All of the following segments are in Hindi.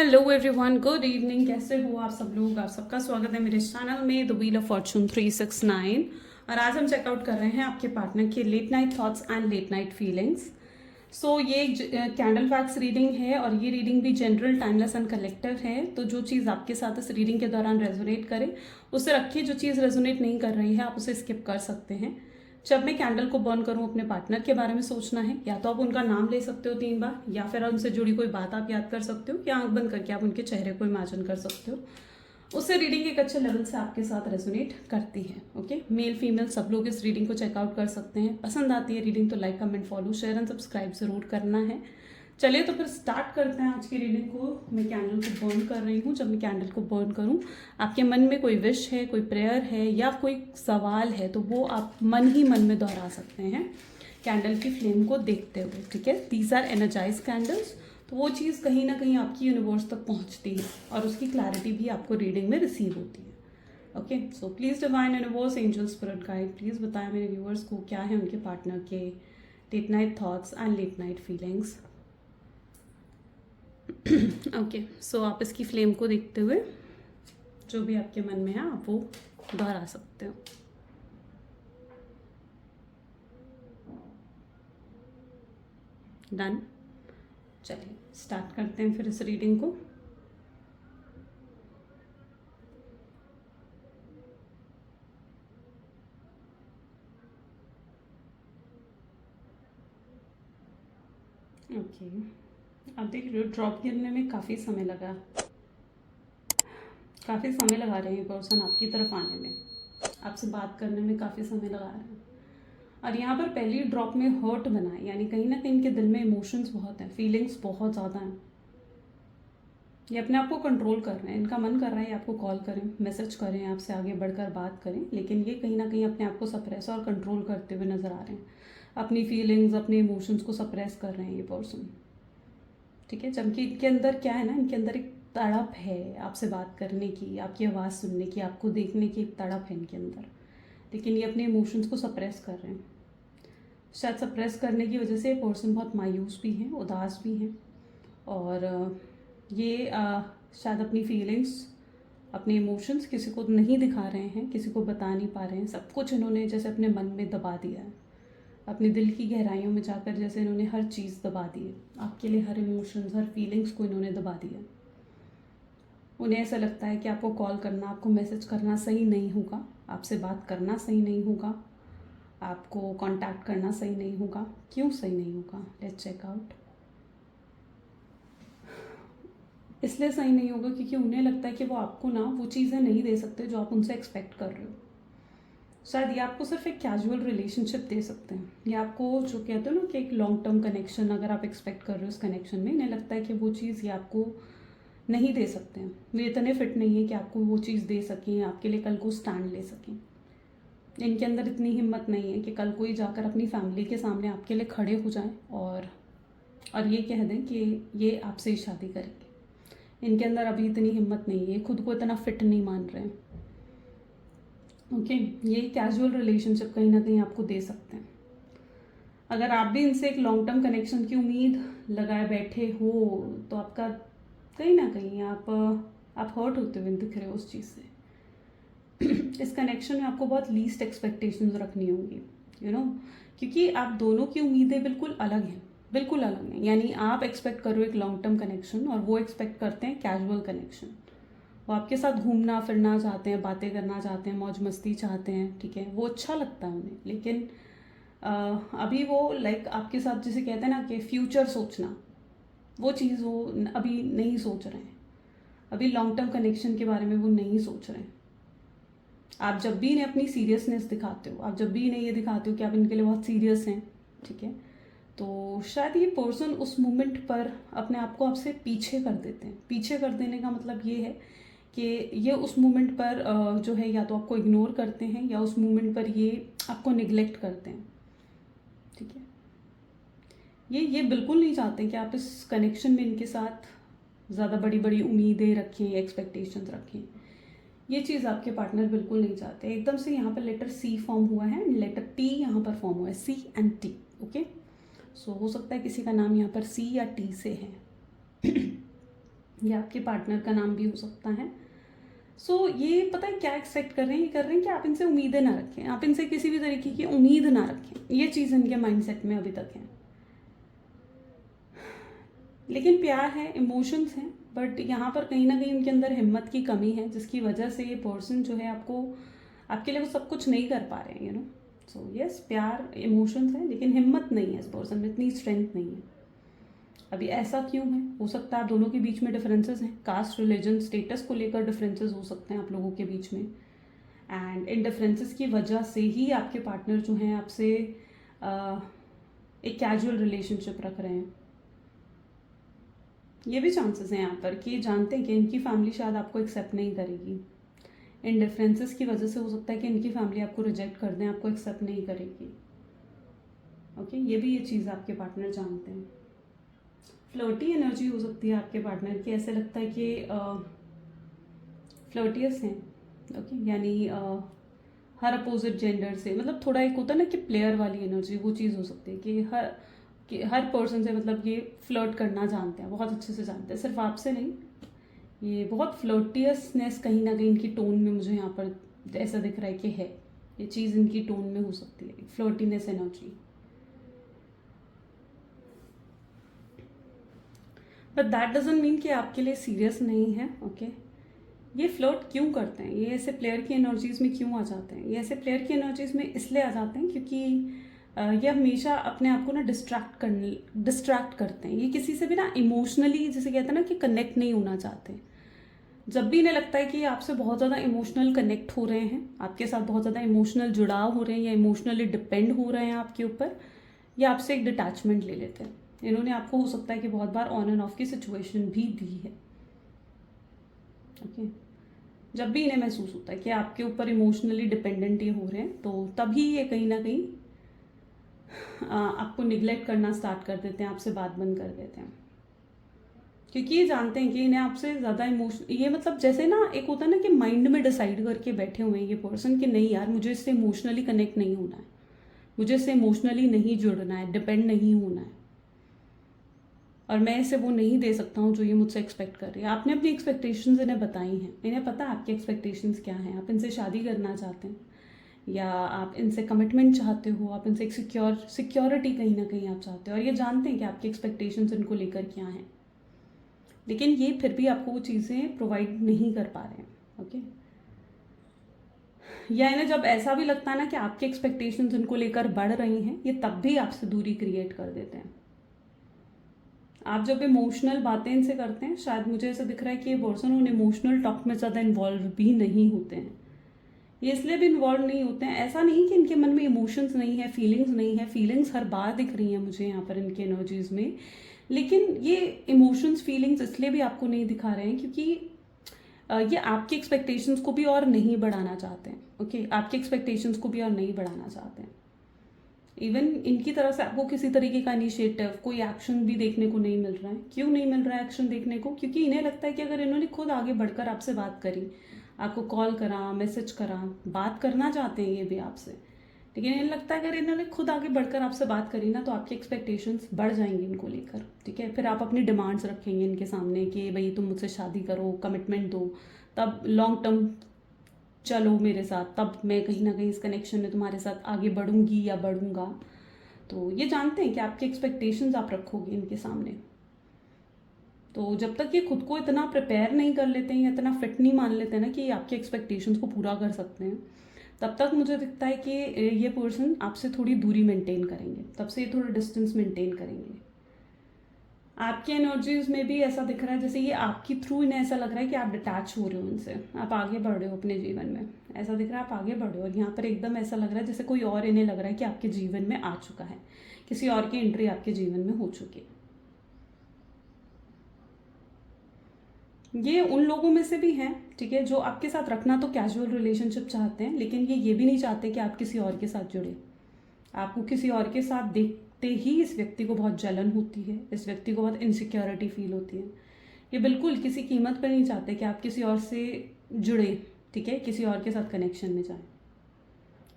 Hello everyone, good evening. कैसे हो आप सब लोग? आप सबका स्वागत है मेरे चैनल में द व्हील ऑफ फॉर्चून 369। और आज हम चेकआउट कर रहे हैं आपके पार्टनर के late night thoughts and late night feelings. So ये एक कैंडल वैक्स रीडिंग है और ये रीडिंग भी जनरल, टाइमलेस एंड कलेक्टिव है। तो जो चीज़ आपके साथ इस रीडिंग के दौरान रेजोनेट करे उसे रखिए, जो चीज़ रेजोनेट नहीं कर रही है आप उसे स्किप कर सकते हैं। जब मैं कैंडल को बर्न करूं अपने पार्टनर के बारे में सोचना है, या तो आप उनका नाम ले सकते हो 3 बार, या फिर उनसे जुड़ी कोई बात आप याद कर सकते हो, या आंख बंद करके आप उनके चेहरे को इमेजिन कर सकते हो। उससे रीडिंग एक अच्छे लेवल से आपके साथ रेजोनेट करती है। ओके, मेल फीमेल सब लोग इस रीडिंग को चेकआउट कर सकते हैं। पसंद आती है रीडिंग तो like comment follow share and subscribe जरूर करना है। चलिए तो फिर स्टार्ट करते हैं आज की रीडिंग को। मैं कैंडल को बर्न कर रही हूँ। जब मैं कैंडल को बर्न करूँ, आपके मन में कोई विश है, कोई प्रेयर है या कोई सवाल है तो वो आप मन ही मन में दोहरा सकते हैं कैंडल की फ्लेम को देखते हुए। ठीक है, दीज आर एनर्जाइज कैंडल्स। तो वो चीज़ कहीं ना कहीं आपकी यूनिवर्स तक पहुँचती है और उसकी क्लैरिटी भी आपको रीडिंग में रिसीव होती है। Okay, so please divine universe, angel spirit guide, please बताएं मेरे व्यूअर्स को क्या है उनके पार्टनर के late night thoughts and late night feelings. Okay, so आप इसकी फ्लेम को देखते हुए जो भी आपके मन में है आप वो दोहरा सकते हो। डन। चलिए स्टार्ट करते हैं फिर इस रीडिंग को। ओके, अब देख रहे हो ड्रॉप गिरने में काफ़ी समय लगा, काफ़ी समय लगा रहे हैं पर्सन आपकी तरफ आने में, आपसे बात करने में काफ़ी समय लगा रहे हैं। और यहाँ पर पहली ड्रॉप में हर्ट बना है, यानी कहीं ना कहीं इनके दिल में इमोशंस बहुत हैं, फीलिंग्स बहुत ज़्यादा हैं। ये अपने आप को कंट्रोल कर रहे हैं। इनका मन कर रहा है आपको कॉल करें, मैसेज करें, आपसे आगे बढ़कर बात करें, लेकिन ये कहीं ना कहीं अपने आप को सप्रेस और कंट्रोल करते हुए नज़र आ रहे हैं। अपनी फीलिंग्स, अपने इमोशंस को सप्रेस कर रहे हैं ये पर्सन। ठीक है, जबकि इनके अंदर क्या है ना, इनके अंदर एक तड़प है आपसे बात करने की, आपकी आवाज़ सुनने की, आपको देखने की एक तड़प है इनके अंदर, लेकिन ये अपने इमोशंस को सप्रेस कर रहे हैं। शायद सप्रेस करने की वजह से पर्सन बहुत मायूस भी हैं, उदास भी हैं, और ये शायद अपनी फीलिंग्स, अपने इमोशंस किसी को नहीं दिखा रहे हैं, किसी को बता नहीं पा रहे हैं। सब कुछ इन्होंने जैसे अपने मन में दबा दिया है, अपने दिल की गहराइयों में जाकर जैसे इन्होंने हर चीज़ दबा दी है। आपके लिए हर इमोशंस, हर फीलिंग्स को इन्होंने दबा दिया। उन्हें ऐसा लगता है कि आपको कॉल करना, आपको मैसेज करना सही नहीं होगा, आपसे बात करना सही नहीं होगा, आपको कांटेक्ट करना सही नहीं होगा। क्यों सही नहीं होगा? Let's check out. इसलिए सही नहीं होगा क्योंकि उन्हें लगता है कि वो आपको ना वो चीज़ें नहीं दे सकते जो आप उनसे एक्सपेक्ट कर रहे हो। शायद ये आपको सिर्फ एक कैजुअल रिलेशनशिप दे सकते हैं, या आपको जो कहते हो ना कि एक लॉन्ग टर्म कनेक्शन अगर आप एक्सपेक्ट कर रहे हो इस कनेक्शन में, इन्हें लगता है कि वो चीज़ ये आपको नहीं दे सकते हैं। वे इतने फिट नहीं है कि आपको वो चीज़ दे सकें, आपके लिए कल को स्टैंड ले सकें। इनके अंदर इतनी हिम्मत नहीं है कि कल कोई जाकर अपनी फैमिली के सामने आपके लिए खड़े हो जाएं और ये कह दें कि ये आपसे ही शादी करेंगे। इनके अंदर अभी इतनी हिम्मत नहीं है, खुद को इतना फिट नहीं मान रहे हैं। ओके, ये कैजुअल रिलेशनशिप कहीं ना कहीं आपको दे सकते हैं। अगर आप भी इनसे एक लॉन्ग टर्म कनेक्शन की उम्मीद लगाए बैठे हो तो आपका कहीं ना कहीं आप हर्ट होते हुए दिख रहे हो उस चीज़ से। इस कनेक्शन में आपको बहुत लीस्ट एक्सपेक्टेशंस रखनी होंगी, यू नो, क्योंकि आप दोनों की उम्मीदें बिल्कुल अलग हैं, बिल्कुल अलग हैं। यानी आप एक्सपेक्ट करो एक लॉन्ग टर्म कनेक्शन और वो एक्सपेक्ट करते हैं कैजुअल कनेक्शन। वो आपके साथ घूमना फिरना चाहते हैं, बातें करना चाहते हैं, मौज मस्ती चाहते हैं। ठीक है, वो अच्छा लगता है उन्हें, लेकिन अभी वो लाइक आपके साथ जिसे कहते हैं ना कि फ्यूचर सोचना, वो चीज़ वो अभी नहीं सोच रहे हैं। अभी लॉन्ग टर्म कनेक्शन के बारे में वो नहीं सोच रहे हैं। आप जब भी इन्हें अपनी सीरियसनेस दिखाते हो, आप जब भी इन्हें ये दिखाते हो कि आप इनके लिए बहुत सीरियस हैं, ठीक है, तो शायद ये पर्सन उस मोमेंट पर अपने आप को आपसे पीछे कर देते हैं। पीछे कर देने का मतलब ये है कि ये उस मोमेंट पर जो है या तो आपको इग्नोर करते हैं या उस मोमेंट पर ये आपको निगलेक्ट करते हैं। ठीक है, ये बिल्कुल नहीं चाहते कि आप इस कनेक्शन में इनके साथ ज़्यादा बड़ी बड़ी उम्मीदें रखें, एक्सपेक्टेशंस रखें। ये चीज़ आपके पार्टनर बिल्कुल नहीं चाहते। एकदम से यहाँ पर लेटर सी फॉर्म हुआ है, लेटर टी यहाँ पर फॉर्म हुआ है, सी एंड टी। ओके, सो हो सकता है किसी का नाम यहाँ पर सी या टी से है। या आपके पार्टनर का नाम भी हो सकता है। सो ये पता है क्या एक्सपेक्ट कर रहे हैं, ये कर रहे हैं कि आप इनसे उम्मीदें ना रखें, आप इनसे किसी भी तरीके की उम्मीद ना रखें। ये चीज़ इनके माइंडसेट में अभी तक है। लेकिन प्यार है, इमोशंस हैं, बट यहाँ पर कहीं ना कहीं उनके अंदर हिम्मत की कमी है, जिसकी वजह से ये पर्सन जो है आपके लिए वो सब कुछ नहीं कर पा रहे हैं, सो यस, प्यार इमोशंस है, लेकिन हिम्मत नहीं है इस पर्सन में, इतनी स्ट्रेंथ नहीं है। अभी ऐसा क्यों है? हो सकता है आप दोनों के बीच में डिफरेंसेस हैं, कास्ट, रिलीजन, स्टेटस को लेकर डिफरेंसेस हो सकते हैं आप लोगों के बीच में, एंड इन डिफरेंसेस की वजह से ही आपके पार्टनर जो हैं आपसे एक कैजुअल रिलेशनशिप रख रहे हैं। ये भी चांसेस हैं यहाँ पर कि जानते हैं कि इनकी फैमिली शायद आपको एक्सेप्ट नहीं करेगी। इन डिफरेंसेस की वजह से हो सकता है कि इनकी फैमिली आपको रिजेक्ट कर दें, आपको एक्सेप्ट नहीं करेगी। ओके, ये भी ये चीज़ आपके पार्टनर जानते हैं। फ्लर्टी एनर्जी हो सकती है आपके पार्टनर की, ऐसे लगता है कि फ्लर्टियस हैं। ओके, यानी हर अपोजिट जेंडर से, मतलब थोड़ा एक होता है ना कि प्लेयर वाली एनर्जी, वो चीज़ हो सकती है कि हर पर्सन से मतलब ये फ्लर्ट करना जानते हैं, बहुत अच्छे से जानते हैं, सिर्फ आपसे नहीं। ये बहुत फ्लर्टियसनेस कहीं ना कहीं इनकी टोन में मुझे यहाँ पर ऐसा दिख रहा है कि है, ये चीज़ इनकी टोन में हो सकती है, flirtiness energy. But that doesn't mean कि आपके लिए सीरियस नहीं है। ओके, ये फ्लर्ट क्यों करते हैं, ये ऐसे प्लेयर की एनर्जीज में क्यों आ जाते हैं? ये ऐसे प्लेयर की एनर्जीज में इसलिए आ जाते हैं क्योंकि ये हमेशा अपने आप को ना डिस्ट्रैक्ट करते हैं। ये किसी से भी ना इमोशनली, जैसे कहते हैं ना कि कनेक्ट नहीं होना चाहते। जब भी इन्हें लगता है कि आपसे बहुत ज़्यादा इमोशनल कनेक्ट हो रहे हैं, आपके साथ बहुत ज़्यादा इमोशनल जुड़ाव हो रहे हैं, या इमोशनली डिपेंड हो रहे हैं आपके ऊपर, या आपसे एक डिटैचमेंट ले लेते हैं। इन्होंने आपको हो सकता है कि बहुत बार ऑन एंड ऑफ की सिचुएशन भी दी है। ओके, जब भी इन्हें महसूस होता है कि आपके ऊपर इमोशनली डिपेंडेंट ये हो रहे हैं, तो तभी ये कहीं ना कहीं आपको निगलेक्ट करना स्टार्ट कर देते हैं, आपसे बात बंद कर देते हैं, क्योंकि ये जानते हैं कि इन्हें आपसे ज़्यादा ये मतलब जैसे ना एक होता है ना कि माइंड में डिसाइड करके बैठे हुए हैं ये पर्सन कि नहीं यार, मुझे इससे इमोशनली कनेक्ट नहीं होना है, मुझे इससे इमोशनली नहीं जुड़ना है, डिपेंड नहीं होना है, और मैं इसे वो नहीं दे सकता हूँ जो ये मुझसे एक्सपेक्ट कर रही है। आपने अपनी एक्सपेक्टेशंस इन्हें बताई हैं, इन्हें पता है आपकी एक्सपेक्टेशंस क्या हैं। आप इनसे शादी करना चाहते हैं, या आप इनसे कमिटमेंट चाहते हो, आप इनसे एक सिक्योरिटी कहीं ना कहीं आप चाहते हो, और ये जानते हैं कि आपकी एक्सपेक्टेशंस इनको लेकर क्या हैं, लेकिन ये फिर भी आपको वो चीज़ें प्रोवाइड नहीं कर पा रहे हैं। ओके, या इन्हें जब ऐसा भी लगता है ना कि आपकी एक्सपेक्टेशंस इनको लेकर बढ़ रही हैं, ये तब भी आपसे दूरी क्रिएट कर देते हैं। आप जब इमोशनल बातें इनसे करते हैं, शायद मुझे ऐसा दिख रहा है कि ये पर्सन उन इमोशनल टॉक में ज़्यादा इन्वॉल्व भी नहीं होते हैं। ये इसलिए भी इन्वॉल्व नहीं होते हैं, ऐसा नहीं कि इनके मन में इमोशंस नहीं है, फीलिंग्स नहीं है, फीलिंग्स हर बार दिख रही हैं मुझे यहाँ पर इनकी एनर्जीज में, लेकिन ये इमोशंस फीलिंग्स इसलिए भी आपको नहीं दिखा रहे हैं क्योंकि ये आपकी एक्सपेक्टेशंस को भी और नहीं बढ़ाना चाहते हैं। ओके, आपकी एक्सपेक्टेशंस को भी और नहीं बढ़ाना चाहते हैं। इवन इनकी तरफ से आपको किसी तरीके का इनिशिएटिव, कोई एक्शन भी देखने को नहीं मिल रहा है। क्यों नहीं मिल रहा है एक्शन देखने को? क्योंकि इन्हें लगता है कि अगर इन्होंने खुद आगे बढ़कर आपसे बात करी, आपको कॉल करा, मैसेज करा, बात करना चाहते हैं ये भी आपसे, लेकिन इन्हें लगता है अगर इन्होंने खुद आगे बढ़कर आपसे बात करी ना, तो आपकी एक्सपेक्टेशंस बढ़ जाएंगी इनको लेकर। ठीक है, फिर आप अपनी डिमांड्स रखेंगे इनके सामने कि भाई तुम मुझसे शादी करो, कमिटमेंट दो, तब लॉन्ग टर्म चलो मेरे साथ, तब मैं कहीं ना कहीं इस कनेक्शन में तुम्हारे साथ आगे बढ़ूंगी या बढ़ूंगा। तो ये जानते हैं कि आपकी एक्सपेक्टेशंस आप रखोगे इनके सामने। तो जब तक ये खुद को इतना प्रिपेयर नहीं कर लेते हैं या इतना फिट नहीं मान लेते हैं ना कि ये आपके एक्सपेक्टेशंस को पूरा कर सकते हैं, तब तक मुझे दिखता है कि ये पर्सन आपसे थोड़ी दूरी मेंटेन करेंगे, तब से ये थोड़ा डिस्टेंस मेंटेन करेंगे। आपकी एनर्जीज में भी ऐसा दिख रहा है जैसे ये आपकी थ्रू इन्हें ऐसा लग रहा है कि आप डिटैच हो रहे हो इनसे, आप आगे बढ़ रहे हो अपने जीवन में, ऐसा दिख रहा है आप आगे बढ़ रहे हो। और यहाँ पर एकदम ऐसा लग रहा है जैसे कोई और इन्हें लग रहा है कि आपके जीवन में आ चुका है, किसी और की एंट्री आपके जीवन में हो चुकी है। ये उन लोगों में से भी हैं, ठीक है, जो आपके साथ रखना तो कैजुअल रिलेशनशिप चाहते हैं, लेकिन ये भी नहीं चाहते कि आप किसी और के साथ जुड़े। आपको किसी और के साथ देखते ही इस व्यक्ति को बहुत जलन होती है, इस व्यक्ति को बहुत इनसिक्योरिटी फील होती है। ये बिल्कुल किसी कीमत पर नहीं चाहते कि आप किसी और से जुड़े, ठीक है, किसी और के साथ कनेक्शन में जाए।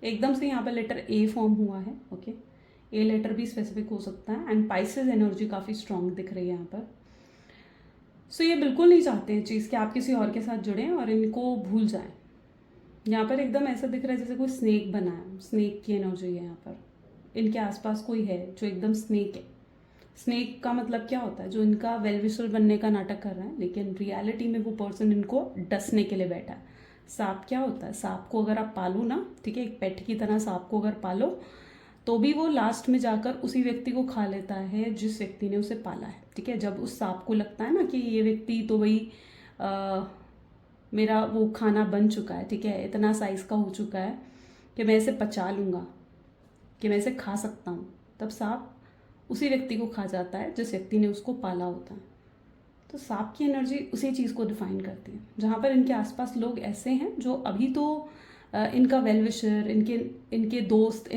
एकदम से यहाँ पर लेटर ए फॉर्म हुआ है। ओके, ए लेटर भी स्पेसिफिक हो सकता है, एंड पाइसेस एनर्जी काफ़ी स्ट्रांग दिख रही है यहाँ पर। सो ये बिल्कुल नहीं चाहते हैं चीज़ कि आप किसी और के साथ जुड़ें और इनको भूल जाएं। यहाँ पर एकदम ऐसा दिख रहा है जैसे कोई स्नेक बना है, स्नेक की एनर्जी है यहाँ पर। इनके आसपास कोई है जो एकदम स्नेक है। स्नेक का मतलब क्या होता है, जो इनका वेल विशर बनने का नाटक कर रहा है, लेकिन रियलिटी में वो पर्सन इनको डसने के लिए बैठा है। सांप क्या होता है, सांप को अगर आप पालो ना, ठीक है, एक पेट की तरह सांप को अगर पालो तो भी वो लास्ट में जाकर उसी व्यक्ति को खा लेता है जिस व्यक्ति ने उसे पाला है, ठीक है। जब उस सांप को लगता है ना कि ये व्यक्ति तो भाई मेरा वो खाना बन चुका है, ठीक है, इतना साइज का हो चुका है कि मैं इसे पचा लूँगा, कि मैं इसे खा सकता हूँ, तब सांप उसी व्यक्ति को खा जाता है जिस व्यक्ति ने उसको पाला होता है। तो सांप की एनर्जी उसी चीज़ को डिफाइन करती है। जहाँ पर इनके आसपास लोग ऐसे हैं जो अभी तो इनका वेल विशर, इनके दोस्त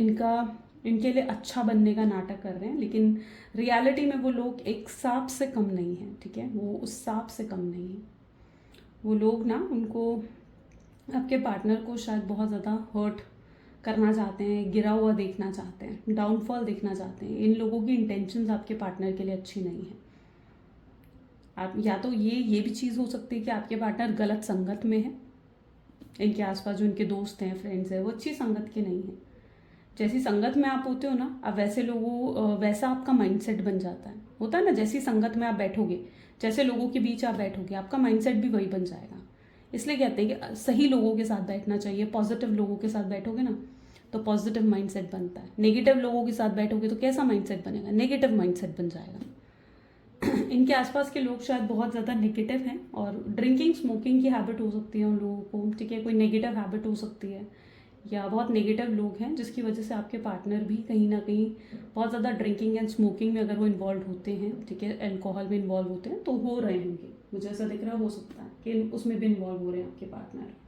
इनके लिए अच्छा बनने का नाटक कर रहे हैं, लेकिन रियलिटी में वो लोग एक सांप से कम नहीं हैं, ठीक है, वो उस सांप से कम नहीं है। वो लोग ना उनको, आपके पार्टनर को शायद बहुत ज़्यादा हर्ट करना चाहते हैं, गिरा हुआ देखना चाहते हैं, डाउनफॉल देखना चाहते हैं। इन लोगों की इंटेंशंस आपके पार्टनर के लिए अच्छी नहीं है। आप या तो ये भी चीज़ हो सकती है कि आपके पार्टनर गलत संगत में है, इनके आसपास जो इनके दोस्त हैं, फ्रेंड्स हैं, वो अच्छी संगत के नहीं हैं। जैसी संगत में आप होते हो ना, अब वैसा आपका माइंडसेट बन जाता है। होता है ना, जैसी संगत में आप बैठोगे, जैसे लोगों के बीच आप बैठोगे, आपका माइंडसेट भी वही बन जाएगा। इसलिए कहते हैं कि सही लोगों के साथ बैठना चाहिए। पॉजिटिव लोगों के साथ बैठोगे ना तो पॉजिटिव माइंडसेट बनता है। नेगेटिव लोगों के साथ बैठोगे तो कैसा माइंडसेट बनेगा, नेगेटिव माइंडसेट बन जाएगा। इनके आसपास के लोग शायद बहुत ज़्यादा नेगेटिव हैं, और ड्रिंकिंग स्मोकिंग की हैबिट हो सकती है उन लोगों को, ठीक है, कोई नेगेटिव हैबिट हो सकती है, या बहुत नेगेटिव लोग हैं जिसकी वजह से आपके पार्टनर भी कहीं ना कहीं बहुत ज़्यादा ड्रिंकिंग एंड स्मोकिंग में अगर वो इन्वॉल्व होते हैं, ठीक है, अल्कोहल में इन्वॉल्व होते हैं, तो हो रहे होंगे। मुझे ऐसा दिख रहा हो सकता है कि उसमें भी इन्वॉल्व हो रहे हैं आपके पार्टनर।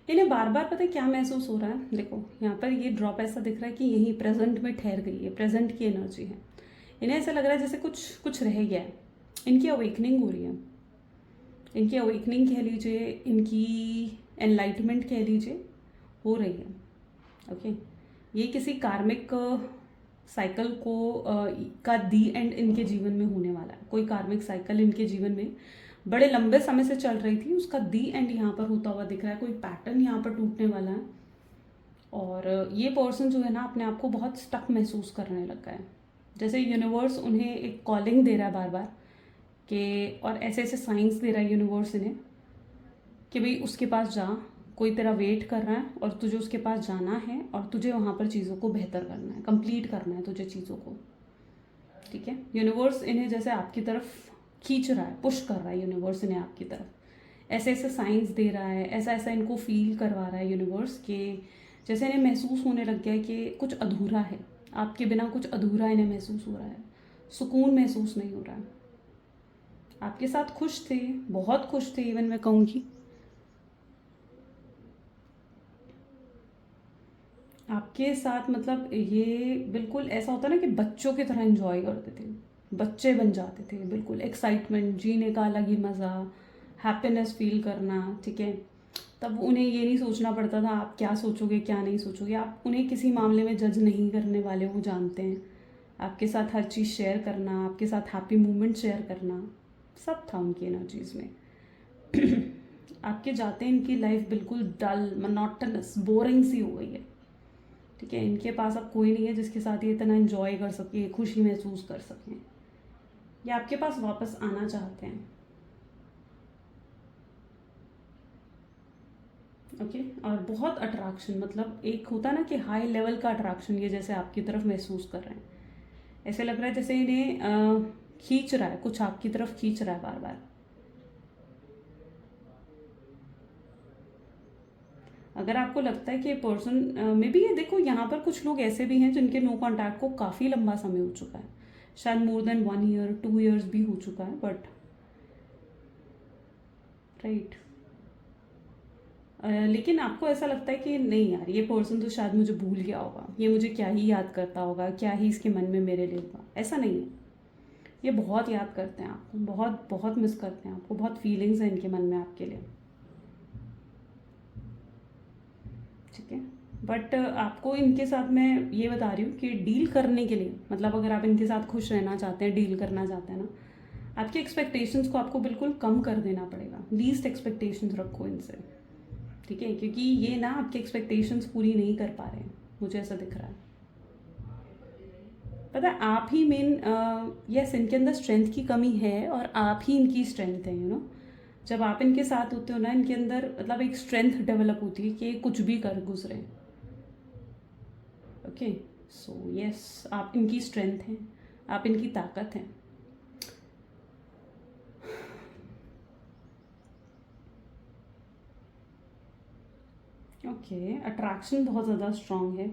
इन्हें बार बार पता है क्या महसूस हो रहा है, देखो यहाँ पर ये ड्रॉप ऐसा दिख रहा है कि यही प्रेजेंट में ठहर गई है, प्रेजेंट की एनर्जी है। इन्हें ऐसा लग रहा है जैसे कुछ कुछ रह गया है। इनकी अवेकनिंग हो रही है, इनकी अवेकनिंग कह लीजिए, इनकी एनलाइटमेंट कह लीजिए, हो रही है। ओके, ये किसी कार्मिक साइकिल का दी एंड इनके जीवन में होने वाला है। कोई कार्मिक साइकिल इनके जीवन में बड़े लंबे समय से चल रही थी, उसका दी एंड यहाँ पर होता हुआ दिख रहा है। कोई पैटर्न यहाँ पर टूटने वाला है, और ये पर्सन जो है ना अपने आप को बहुत स्टक महसूस करने लगा है, जैसे यूनिवर्स उन्हें एक कॉलिंग दे रहा है बार बार कि, और ऐसे ऐसे साइंस दे रहा है यूनिवर्स इन्हें कि भाई उसके पास जा, कोई तेरा वेट कर रहा है और तुझे उसके पास जाना है, और तुझे वहाँ पर चीज़ों को बेहतर करना है, कंप्लीट करना है तुझे चीज़ों को, ठीक है। यूनिवर्स इन्हें जैसे आपकी तरफ खींच रहा है, पुश कर रहा है यूनिवर्स इन्हें आपकी तरफ, ऐसे ऐसे साइंस दे रहा है, ऐसा ऐसा इनको फील करवा रहा है यूनिवर्स के, जैसे इन्हें महसूस होने लग गया है कि कुछ अधूरा है, आपके बिना कुछ अधूरा इन्हें महसूस हो रहा है, सुकून महसूस नहीं हो रहा है। आपके साथ खुश थे, बहुत खुश थे, इवन मैं कहूँगी आपके साथ, मतलब ये बिल्कुल ऐसा होता है ना कि बच्चों की तरह एंजॉय करते थे, बच्चे बन जाते थे, बिल्कुल एक्साइटमेंट, जीने का अलग ही मज़ा, हैप्पीनेस फील करना, ठीक है। तब उन्हें ये नहीं सोचना पड़ता था आप क्या सोचोगे क्या नहीं सोचोगे, आप उन्हें किसी मामले में जज नहीं करने वाले, वो जानते हैं आपके साथ हर चीज़ शेयर करना, आपके साथ हैप्पी मोमेंट शेयर करना, सब था उनकी एनर्जीज़ में। आपके जाते इनकी लाइफ बिल्कुल डल, मोनोटोनस, बोरिंग सी हो गई है, ठीक है। इनके पास अब कोई नहीं है जिसके साथ ये इतना एंजॉय कर सके, खुशी महसूस कर सकें। ये आपके पास वापस आना चाहते हैं, ओके। और बहुत अट्रैक्शन, मतलब एक होता है ना कि हाई लेवल का अट्रैक्शन, ये जैसे आपकी तरफ महसूस कर रहे हैं। ऐसे लग रहा है जैसे इन्हें खींच रहा है, कुछ आपकी तरफ खींच रहा है बार बार। अगर आपको लगता है कि पर्सन में भी, ये देखो यहाँ पर कुछ लोग ऐसे भी हैं जिनके नो कॉन्टैक्ट को काफ़ी लंबा समय हो चुका है, शायद मोर देन 1 ईयर 2 ईयर्स भी हो चुका है, बट राइट, लेकिन आपको ऐसा लगता है कि नहीं यार, ये पर्सन तो शायद मुझे भूल गया होगा, ये मुझे क्या ही याद करता होगा, क्या ही इसके मन में मेरे लिए होगा। ऐसा नहीं है, ये बहुत याद करते हैं आपको, बहुत बहुत मिस करते हैं आपको, बहुत फीलिंग्स हैं इनके मन में आपके लिए, ठीक है। बट आपको इनके साथ मैं ये बता रही हूँ कि डील करने के लिए, मतलब अगर आप इनके साथ खुश रहना चाहते हैं, डील करना चाहते हैं ना, आपकी एक्सपेक्टेशंस को आपको बिल्कुल कम कर देना पड़ेगा। लीस्ट एक्सपेक्टेशंस रखो इनसे, ठीक है, क्योंकि ये ना आपकी एक्सपेक्टेशंस पूरी नहीं कर पा रहे हैं, मुझे ऐसा दिख रहा है। पता है आप ही मेन, यस इनके अंदर स्ट्रेंथ की कमी है और आप ही इनकी स्ट्रेंथ है, जब आप इनके साथ होते हो ना, इनके अंदर मतलब एक स्ट्रेंथ डेवलप होती है कि कुछ भी कर गुजरे। ओके, सो यस आप इनकी स्ट्रेंथ हैं, आप इनकी ताकत हैं। ओके, अट्रैक्शन बहुत ज़्यादा स्ट्रांग है।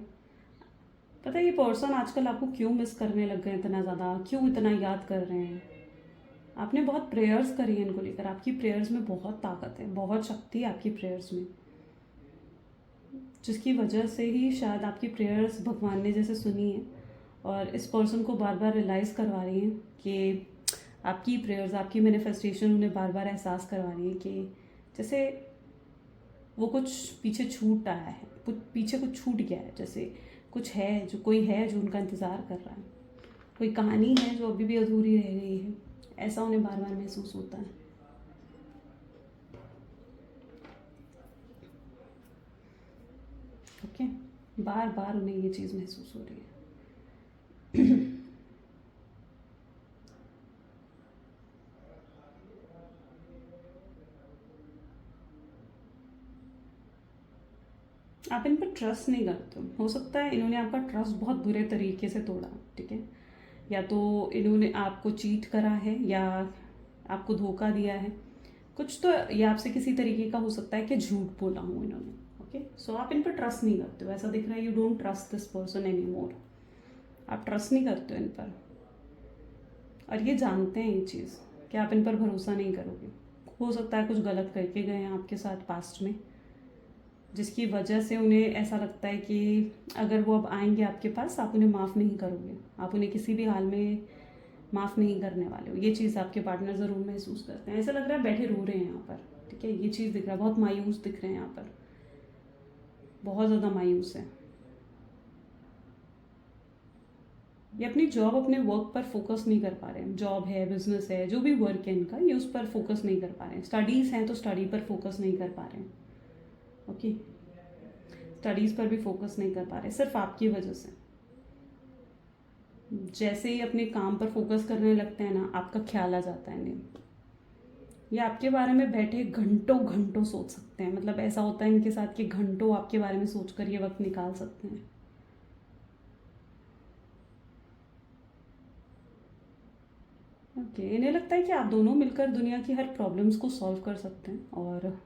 पता है ये पर्सन आजकल आपको क्यों मिस करने लग गए इतना ज़्यादा, क्यों इतना याद कर रहे हैं? आपने बहुत प्रेयर्स करी है इनको लेकर, आपकी प्रेयर्स में बहुत ताकत है, बहुत शक्ति है आपकी प्रेयर्स में, जिसकी वजह से ही शायद आपकी प्रेयर्स भगवान ने जैसे सुनी है और इस पर्सन को बार बार रियलाइज़ करवा रही हैं कि आपकी प्रेयर्स, आपकी मैनिफेस्टेशन उन्हें बार बार एहसास करवा रही है कि जैसे वो कुछ पीछे छूट आया है, पीछे कुछ छूट गया है, जैसे कुछ है जो, कोई है जो उनका इंतज़ार कर रहा है, कोई कहानी है जो अभी भी अधूरी रह गई है, ऐसा उन्हें बार बार महसूस होता है। ओके, बार बार उन्हें ये चीज़ महसूस हो रही है। आप इन पर ट्रस्ट नहीं करते हो सकता है इन्होंने आपका ट्रस्ट बहुत बुरे तरीके से तोड़ा, ठीक है, या तो इन्होंने आपको चीट करा है या आपको धोखा दिया है, कुछ तो ये आपसे किसी तरीके का हो सकता है कि झूठ बोला हो इन्होंने। ओके, सो आप इन पर ट्रस्ट नहीं करते हो, ऐसा दिख रहा है, you don't trust this person any more, आप ट्रस्ट नहीं करते हो इन पर, और ये जानते हैं ये चीज़ कि आप इन पर भरोसा नहीं करोगे। हो सकता है कुछ गलत करके गए हैं आपके साथ पास्ट में, जिसकी वजह से उन्हें ऐसा लगता है कि अगर वो अब आएंगे आपके पास, आप उन्हें माफ़ नहीं करोगे, आप उन्हें किसी भी हाल में माफ़ नहीं करने वाले हो। ये चीज़ आपके पार्टनर ज़रूर महसूस करते हैं, ऐसा लग रहा है बैठे रो रहे हैं यहाँ पर, ठीक है, ये चीज़ दिख रहा है, बहुत मायूस दिख रहे हैं यहाँ पर, बहुत ज़्यादा मायूस है। ये अपनी जॉब, अपने वर्क पर फोकस नहीं कर पा रहे हैं, जॉब है, बिजनेस है, जो भी वर्क है इनका, ये उस पर फोकस नहीं कर पा रहे हैं। स्टडीज़ हैं तो स्टडी पर फोकस नहीं कर पा रहे हैं। ओके, स्टडीज़ पर भी फोकस नहीं कर पा रहे सिर्फ आपकी वजह से। जैसे ही अपने काम पर फोकस करने लगते हैं ना, आपका ख्याल आ जाता है इन्हें, ये आपके बारे में बैठे घंटों घंटों सोच सकते हैं, मतलब ऐसा होता है इनके साथ कि घंटों आपके बारे में सोच कर ये वक्त निकाल सकते हैं। ओके, इन्हें लगता है कि आप दोनों मिलकर दुनिया की हर प्रॉब्लम्स को सॉल्व कर सकते हैं, और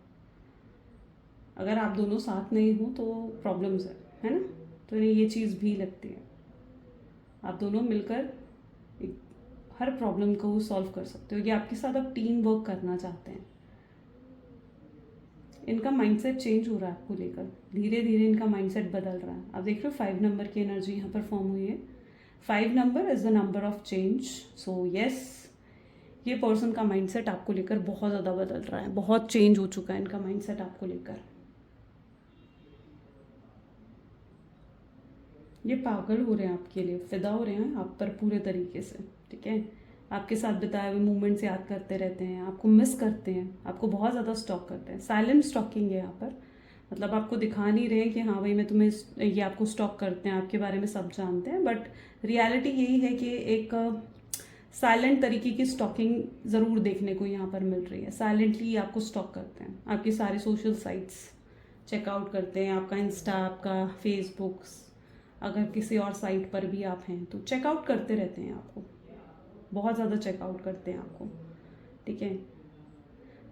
अगर आप दोनों साथ नहीं हो तो प्रॉब्लम्स है ना, तो इन्हें ये चीज़ भी लगती है आप दोनों मिलकर एक हर प्रॉब्लम को सॉल्व कर सकते हो। ये आपके साथ अब टीम वर्क करना चाहते हैं। इनका माइंडसेट चेंज हो रहा है आपको लेकर, धीरे धीरे इनका माइंडसेट बदल रहा है। आप देख रहे हो 5 नंबर की एनर्जी यहाँ पर फॉर्म हुई है। 5 number is the number of change. So yes, ये पर्सन का माइंडसेट आपको लेकर बहुत ज़्यादा बदल रहा है, बहुत चेंज हो चुका है इनका माइंडसेट आपको लेकर। ये पागल हो रहे हैं आपके लिए, फिदा हो रहे हैं आप पर पूरे तरीके से, ठीक है, आपके साथ बिताए हुए मोमेंट्स याद करते रहते हैं, आपको मिस करते हैं, आपको बहुत ज़्यादा स्टॉक करते हैं। साइलेंट स्टॉकिंग है यहाँ पर, मतलब आपको दिखा नहीं रहे कि हाँ भाई मैं तुम्हें, ये आपको स्टॉक करते हैं, आपके बारे में सब जानते हैं, बट रियलिटी यही है कि एक साइलेंट तरीके की स्टॉकिंग ज़रूर देखने को यहाँ पर मिल रही है। साइलेंटली आपको स्टॉक करते हैं, आपकी सारी सोशल साइट्स चेकआउट करते हैं, आपका इंस्टा, आपका फेसबुक्स, अगर किसी और साइट पर भी आप हैं तो चेकआउट करते रहते हैं आपको, बहुत ज़्यादा चेकआउट करते हैं आपको, ठीक है।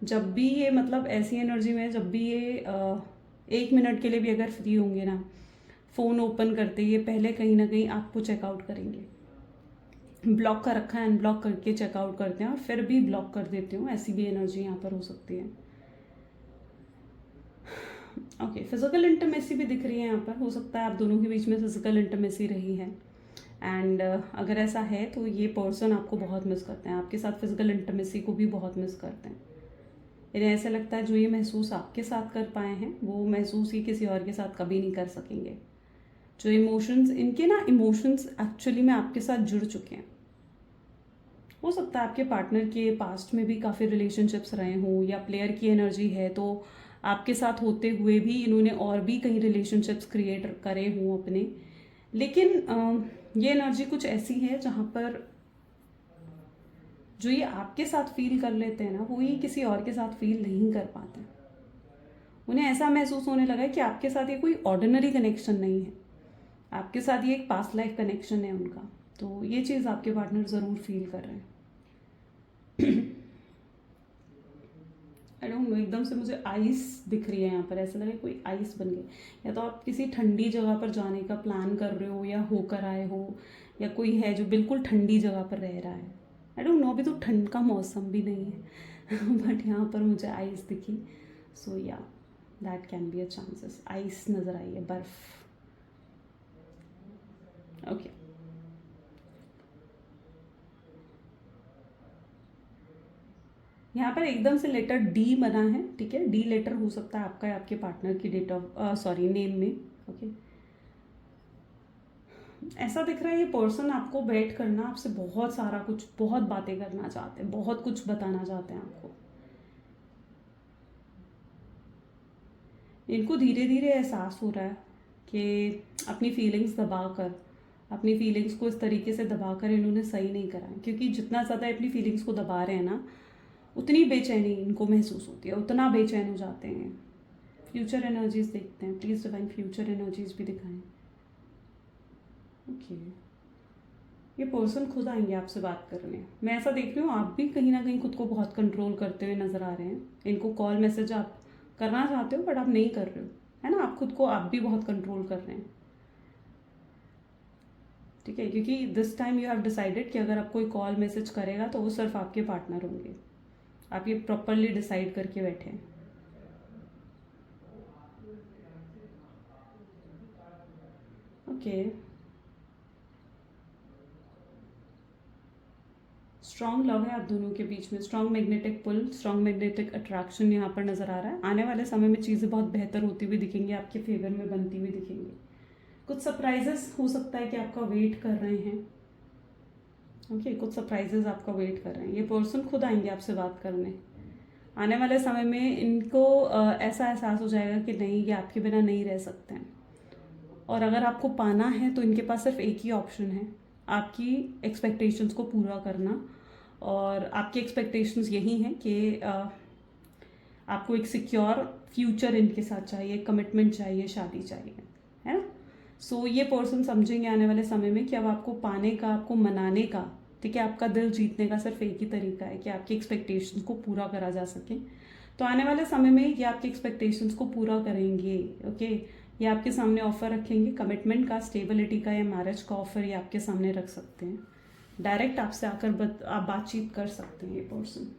जब भी ये, मतलब ऐसी एनर्जी में जब भी ये 1 मिनट के लिए भी अगर फ्री होंगे ना, फ़ोन ओपन करते ये पहले कहीं ना कहीं आपको चेकआउट करेंगे। ब्लॉक कर रखा है, अनब्लॉक करके चेकआउट करते हैं और फिर भी ब्लॉक कर देते हो, ऐसी भी एनर्जी यहाँ पर हो सकती है। ओके, फिजिकल इंटीमेसी भी दिख रही है यहाँ पर, हो सकता है आप दोनों के बीच में फिजिकल इंटीमेसी रही है, एंड अगर ऐसा है तो ये पर्सन आपको बहुत मिस करते हैं, आपके साथ फिजिकल इंटीमेसी को भी बहुत मिस करते हैं। इन्हें ऐसा लगता है जो ये महसूस आपके साथ कर पाए हैं वो महसूस ही किसी और के साथ कभी नहीं कर सकेंगे। जो इमोशंस इनके ना, इमोशंस एक्चुअली में आपके साथ जुड़ चुके हैं। हो सकता है आपके पार्टनर के पास्ट में भी काफ़ी रिलेशनशिप्स रहे हों, या प्लेयर की एनर्जी है तो आपके साथ होते हुए भी इन्होंने और भी कई रिलेशनशिप्स क्रिएट करे हों अपने। लेकिन ये एनर्जी कुछ ऐसी है जहाँ पर जो ये आपके साथ फील कर लेते हैं ना, वो ये किसी और के साथ फील नहीं कर पाते। उन्हें ऐसा महसूस होने लगा है कि आपके साथ ये कोई ऑर्डिनरी कनेक्शन नहीं है, आपके साथ ये एक पास्ट लाइफ कनेक्शन है उनका। तो ये चीज़ आपके पार्टनर ज़रूर फील कर रहे हैं। आई डोंट नो, एकदम से मुझे आइस दिख रही है यहाँ पर, ऐसा लगे कोई आइस बन गई। या तो आप किसी ठंडी जगह पर जाने का प्लान कर रहे हो या होकर आए हो, या कोई है जो बिल्कुल ठंडी जगह पर रह रहा है। आई डोंट नो, अभी तो ठंड का मौसम भी नहीं है बट यहाँ पर मुझे आइस दिखी। सो या that can be a chances. Ice नज़र आई है, बर्फ। ओके यहाँ पर एकदम से लेटर डी बना है, ठीक है। डी लेटर हो सकता है आपका या आपके पार्टनर की डेट ऑफ नेम में। ओके ऐसा दिख रहा है ये पर्सन आपको बैठ करना आपसे बहुत सारा कुछ, बहुत बातें करना चाहते हैं, बहुत कुछ बताना चाहते हैं आपको। इनको धीरे धीरे एहसास हो रहा है कि अपनी फीलिंग्स दबाकर, अपनी फीलिंग्स को इस तरीके से दबाकर इन्होंने सही नहीं करा है। क्योंकि जितना ज़्यादा अपनी फीलिंग्स को दबा रहे हैं ना, उतनी बेचैनी इनको महसूस होती है, उतना बेचैन हो जाते हैं। फ्यूचर एनर्जीज देखते हैं, प्लीज़ डिवाइन फ्यूचर एनर्जीज भी दिखाएं। ओके ये पर्सन खुद आएंगे आपसे बात करने। मैं ऐसा देख रही हूँ आप भी कहीं ना कहीं खुद को बहुत कंट्रोल करते हुए नज़र आ रहे हैं। इनको कॉल मैसेज आप करना चाहते हो बट आप नहीं कर रहे हो, है ना। आप खुद को आप भी बहुत कंट्रोल कर रहे हैं, ठीक है। क्योंकि this time you have decided कि अगर आप कोई कॉल मैसेज करेगा तो वो सिर्फ आपके पार्टनर होंगे। आप ये प्रॉपरली डिसाइड करके बैठे हैं। ओके स्ट्रॉन्ग लव है आप दोनों के बीच में, strong magnetic pull, strong magnetic attraction यहाँ पर नज़र आ रहा है। आने वाले समय में चीज़ें बहुत बेहतर होती हुई दिखेंगी, आपके फेवर में बनती हुई दिखेंगी। कुछ सरप्राइजेस हो सकता है कि आपका वेट कर रहे हैं। ओके कुछ सरप्राइजेस आपका वेट कर रहे हैं। ये पर्सन खुद आएंगे आपसे बात करने। आने वाले समय में इनको ऐसा एहसास हो जाएगा कि नहीं, ये आपके बिना नहीं रह सकते हैं। और अगर आपको पाना है तो इनके पास सिर्फ एक ही ऑप्शन है, आपकी एक्सपेक्टेशंस को पूरा करना। और आपकी एक्सपेक्टेशंस यही हैं कि आपको एक सिक्योर फ्यूचर इनके साथ चाहिए, कमिटमेंट चाहिए, शादी चाहिए, है ना। सो ये पर्सन समझेंगे आने वाले समय में कि अब आपको पाने का, आपको मनाने का, ठीक है, आपका दिल जीतने का सिर्फ एक ही तरीका है कि आपकी एक्सपेक्टेशंस को पूरा करा जा सके। तो आने वाले समय में ये आपकी एक्सपेक्टेशंस को पूरा करेंगे। ओके ये आपके सामने ऑफर रखेंगे, कमिटमेंट का, स्टेबिलिटी का या मैरिज का ऑफर ये आपके सामने रख सकते हैं। डायरेक्ट आपसे आकर आप बातचीत कर सकते हैं। ये पर्सन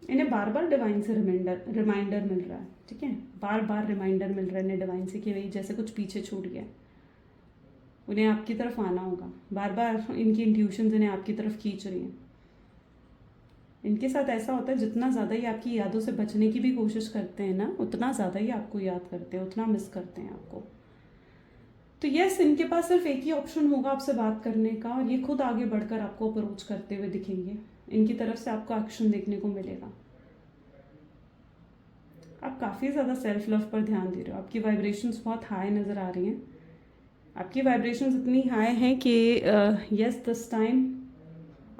इन्हें बार बार डिवाइन से रिमाइंडर मिल रहा है, ठीक है। बार बार रिमाइंडर मिल रहा है इन्हें डिवाइन से कि वही जैसे कुछ पीछे छूट गया, उन्हें आपकी तरफ आना होगा। बार बार इनकी इंट्यूशंस इन्हें आपकी तरफ खींच रही हैं। इनके साथ ऐसा होता है जितना ज़्यादा ही आपकी यादों से बचने की भी कोशिश करते हैं ना, उतना ज़्यादा ही आपको याद करते हैं, उतना मिस करते हैं आपको। तो यस इनके पास सिर्फ एक ही ऑप्शन होगा आपसे बात करने का, और ये खुद आगे बढ़कर आपको अप्रोच करते हुए दिखेंगे। इनकी तरफ से आपको एक्शन देखने को मिलेगा। आप काफ़ी ज़्यादा सेल्फ लव पर ध्यान दे रहे हो, आपकी वाइब्रेशंस बहुत हाई नज़र आ रही हैं। आपकी वाइब्रेशंस इतनी हाई हैं कि यस दिस टाइम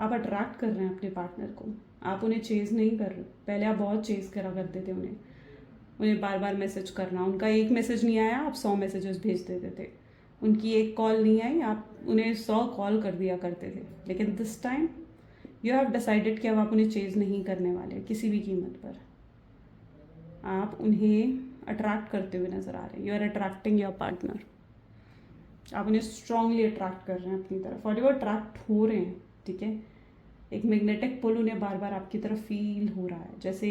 आप अट्रैक्ट कर रहे हैं अपने पार्टनर को। आप उन्हें चेज़ नहीं कर रहे। पहले आप बहुत चेज़ करा करते थे उन्हें बार बार मैसेज करना, उनका एक मैसेज नहीं आया आप 100 मैसेजेस भेज देते थे, उनकी एक कॉल नहीं आई आप उन्हें 100 कॉल कर दिया करते थे। लेकिन this time you have decided कि अब आप उन्हें चेज़ नहीं करने वाले किसी भी कीमत पर। आप उन्हें अट्रैक्ट करते हुए नज़र आ रहे हैं। You are attracting your partner. आप उन्हें स्ट्रांगली अट्रैक्ट कर रहे हैं अपनी तरफ, और वो अट्रैक्ट हो रहे हैं, ठीक है। एक मैग्नेटिक पुल उन्हें बार बार आपकी तरफ फील हो रहा है, जैसे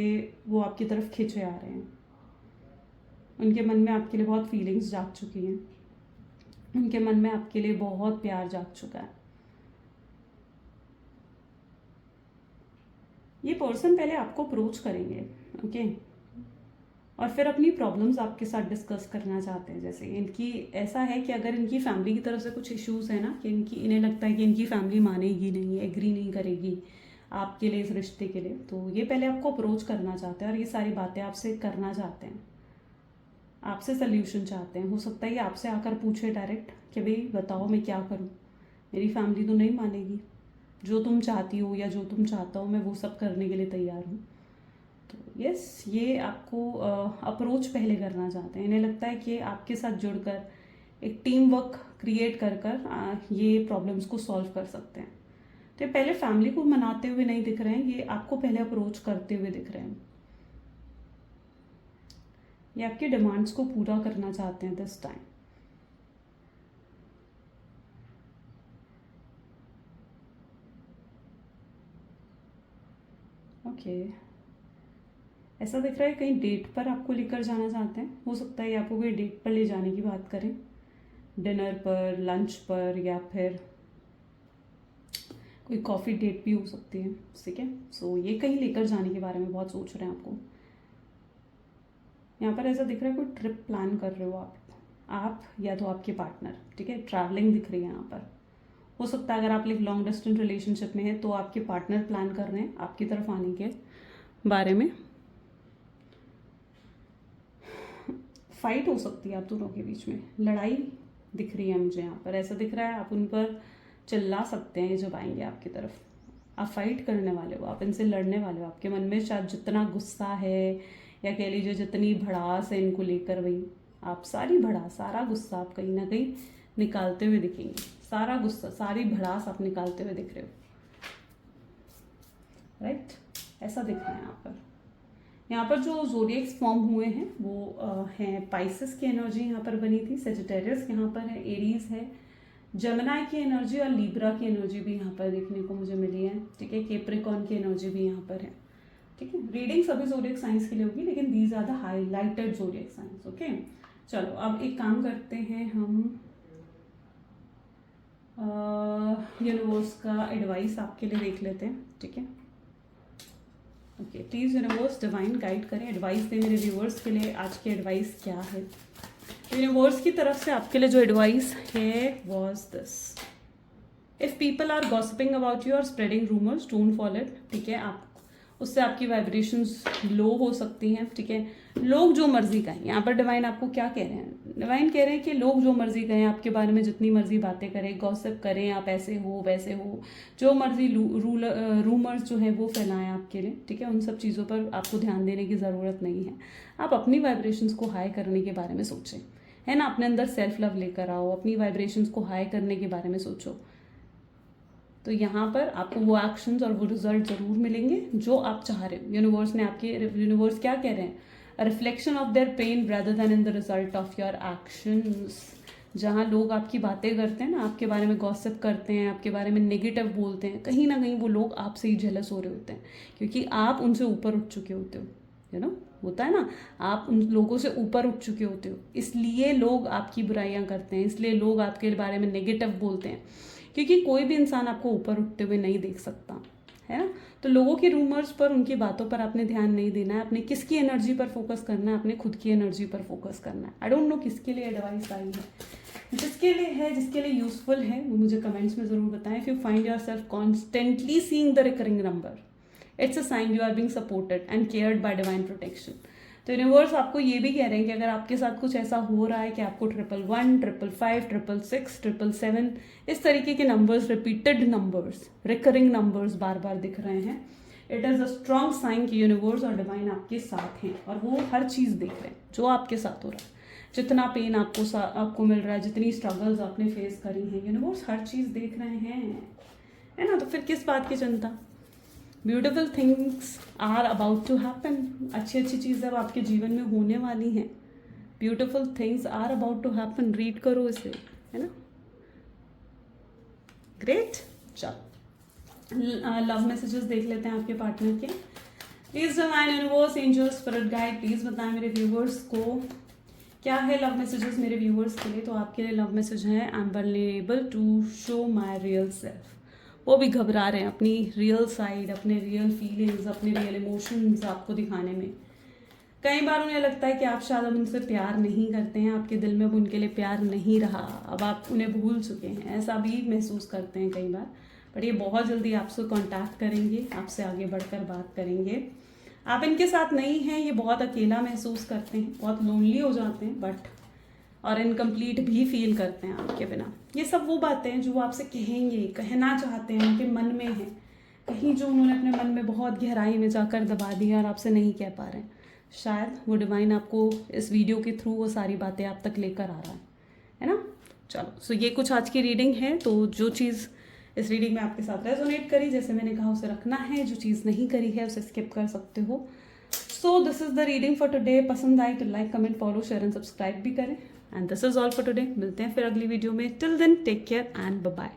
वो आपकी तरफ खिंचे आ रहे हैं। उनके मन में आपके लिए बहुत फीलिंग्स जाग चुकी हैं, उनके मन में आपके लिए बहुत प्यार जाग चुका है। ये पर्सन पहले आपको अप्रोच करेंगे, ओके, और फिर अपनी प्रॉब्लम्स आपके साथ डिस्कस करना चाहते हैं। जैसे इनकी ऐसा है कि अगर इनकी फैमिली की तरफ से कुछ इश्यूज है ना, कि इन्हें लगता है कि इनकी फैमिली मानेगी नहीं, एग्री नहीं करेगी आपके लिए, इस रिश्ते के लिए, तो ये पहले आपको अप्रोच करना चाहते हैं और ये सारी बातें आपसे करना चाहते हैं, आपसे सल्यूशन चाहते हैं। हो सकता है कि आपसे आकर पूछे डायरेक्ट कि भाई बताओ मैं क्या करूँ, मेरी फैमिली तो नहीं मानेगी, जो तुम चाहती हो या जो तुम चाहता हो मैं वो सब करने के लिए तैयार हूँ। तो यस, ये आपको अप्रोच पहले करना चाहते हैं। इन्हें लगता है कि आपके साथ जुड़कर एक टीम वर्क क्रिएट कर ये प्रॉब्लम्स को सॉल्व कर सकते हैं। तो ये पहले फैमिली को मनाते हुए नहीं दिख रहे हैं, ये आपको पहले अप्रोच करते हुए दिख रहे हैं। ये आपकी डिमांड्स को पूरा करना चाहते हैं दिस टाइम। ओके, ऐसा दिख रहा है कहीं डेट पर आपको लेकर जाना चाहते हैं। हो सकता है आपको कोई डेट पर ले जाने की बात करें, डिनर पर, लंच पर, या फिर कोई कॉफ़ी डेट भी हो सकती है, ठीक है। सो ये कहीं लेकर जाने के बारे में बहुत सोच रहे हैं आपको। यहाँ पर ऐसा दिख रहा है कोई ट्रिप प्लान कर रहे हो आप या तो आपके पार्टनर, ठीक है। ट्रैवलिंग दिख रही है यहाँ पर। हो सकता है अगर आप एक लॉन्ग डिस्टेंस रिलेशनशिप में है तो आपके पार्टनर प्लान कर रहे हैं आपकी तरफ आने के बारे में। फाइट हो सकती है आप दोनों के बीच में, लड़ाई दिख रही है मुझे यहाँ पर। ऐसा दिख रहा है आप उन पर चिल्ला सकते हैं जब आएंगे आपकी तरफ। आप फाइट करने वाले हो, आप इनसे लड़ने वाले हो। आपके मन में शायद जितना गुस्सा है, या कह लीजिए जितनी भड़ास है इनको लेकर, वही आप सारी भड़ास, सारा गुस्सा आप कहीं ना कहीं निकालते हुए दिखेंगे। सारा गुस्सा, सारी भड़ास आप निकालते हुए दिख रहे हो, राइट। ऐसा दिख रहा है यहाँ पर। यहाँ पर जो ज़ोडिएक्स फॉर्म हुए हैं वो हैं पाइसेस की एनर्जी यहाँ पर बनी थी, सेजिटेरियस यहाँ पर है, एरीज है, जमनाई की एनर्जी और लीब्रा की एनर्जी भी यहाँ पर देखने को मुझे मिली है, ठीक है। कैप्रिकॉर्न की एनर्जी भी यहाँ पर है, ठीक है। रीडिंग सभी ज़ोडिएक साइंस के लिए होगी, लेकिन these are the highlighted zodiac signs, okay. चलो अब एक काम करते हैं, हम यूनिवर्स का एडवाइस आपके लिए देख लेते हैं, ठीक है। Okay, please universe divine guide करें, एडवाइस दें मेरे व्यूवर्स के लिए। आज की एडवाइस क्या है यूनिवर्स की तरफ से आपके लिए? जो एडवाइस है was this: if people are gossiping about you और spreading rumours, don't follow it, ठीक है। आप उससे आपकी वाइब्रेशंस लो हो सकती हैं, ठीक है। लोग जो मर्जी कहें, यहाँ पर डिवाइन आपको क्या कह रहे हैं? डिवाइन कह रहे हैं कि लोग जो मर्जी कहें आपके बारे में, जितनी मर्जी बातें करें, गॉसिप करें, आप ऐसे हो वैसे हो, जो मर्जी रूमर्स जो है वो फैलाएं आपके लिए, ठीक है। उन सब चीज़ों पर आपको ध्यान देने की ज़रूरत नहीं है। आप अपनी वाइब्रेशंस को हाई करने के बारे में सोचें, है ना। अपने अंदर सेल्फ लव लेकर आओ, अपनी वाइब्रेशंस को हाई करने के बारे में सोचो। तो यहाँ पर आपको वो एक्शंस और वो रिजल्ट ज़रूर मिलेंगे जो आप चाह रहे हो। यूनिवर्स ने आपके, यूनिवर्स क्या कह रहे हैं? A reflection of their pain rather than in the result of your actions. जहाँ लोग आपकी बातें करते हैं ना, आपके बारे में गॉसिप करते हैं, आपके बारे में नेगेटिव बोलते हैं, कहीं ना कहीं वो लोग आपसे ही जेलस हो रहे होते हैं, क्योंकि आप उनसे ऊपर उठ चुके होते हो, यू नो, होता है ना, आप उन लोगों से ऊपर उठ चुके होते हो, इसलिए लोग आपकी बुराइयां करते हैं, इसलिए लोग आपके बारे में नेगेटिव बोलते हैं, क्योंकि कोई भी इंसान आपको ऊपर उठते हुए नहीं देख सकता, है ना। तो लोगों के रूमर्स पर, उनकी बातों पर आपने ध्यान नहीं देना है। आपने किसकी एनर्जी पर फोकस करना है? आपने खुद की एनर्जी पर फोकस करना है। आई डोंट नो किसके लिए एडवाइस आई है, जिसके लिए है, जिसके लिए यूजफुल है, वो मुझे कमेंट्स में ज़रूर बताएं। If you find yourself constantly seeing the recurring number, it's a sign you are being supported and cared by divine protection. तो यूनिवर्स आपको ये भी कह रहे हैं कि अगर आपके साथ कुछ ऐसा हो रहा है कि आपको 111, 555, 666, 777 इस तरीके के numbers, repeated numbers, recurring numbers बार बार दिख रहे हैं, it is a strong sign कि यूनिवर्स और डिवाइन आपके साथ हैं और वो हर चीज़ देख रहे हैं जो आपके साथ हो रहा है। जितना पेन आपको मिल रहा है, जितनी स्ट्रगल्स आपने फेस करी हैं, यूनिवर्स हर चीज़ देख रहे हैं, है ना। तो फिर किस बात की चिंता? Beautiful things are about to happen. अच्छी अच्छी चीज़ें अब आपके जीवन में होने वाली हैं। Beautiful things are about to happen. Read करो इसे, है ना। ग्रेट। चलो लव मैसेजेस देख लेते हैं आपके पार्टनर के। Please divine universe, angel, spirit guide, please बताएं मेरे व्यूवर्स को क्या है लव मैसेजेस मेरे व्यूवर्स के लिए। तो आपके लिए लव मैसेज है: I am vulnerable to show my real self. वो भी घबरा रहे हैं अपनी रियल साइड, अपने रियल फीलिंग्स, अपने रियल इमोशंस आपको दिखाने में। कई बार उन्हें लगता है कि आप शायद अब उनसे प्यार नहीं करते हैं, आपके दिल में अब उनके लिए प्यार नहीं रहा, अब आप उन्हें भूल चुके हैं, ऐसा भी महसूस करते हैं कई बार। पर ये बहुत जल्दी आपसे कांटेक्ट करेंगे, आपसे आगे बढ़कर बात करेंगे। आप इनके साथ नहीं हैं, ये बहुत अकेला महसूस करते हैं, बहुत लोनली हो जाते हैं, बट और इनकम्प्लीट भी फील करते हैं आपके बिना। ये सब वो बातें हैं जो वो आपसे कहेंगे, कहना चाहते हैं, उनके मन में है कहीं, जो उन्होंने अपने मन में बहुत गहराई में जाकर दबा दिया और आपसे नहीं कह पा रहे हैं। शायद वो डिवाइन आपको इस वीडियो के थ्रू वो सारी बातें आप तक लेकर आ रहा है ना। चलो, सो ये कुछ आज की रीडिंग है। तो जो चीज़ इस रीडिंग में आपके साथ रेजोनेट करी, जैसे मैंने कहा, उसे रखना है। जो चीज़ नहीं करी है उसे स्किप कर सकते हो। So this is the reading for today. पसंद आई तो like, comment, follow, share and subscribe भी करें। And this is all for today. मिलते हैं फिर अगली वीडियो में। Till then take care and bye bye.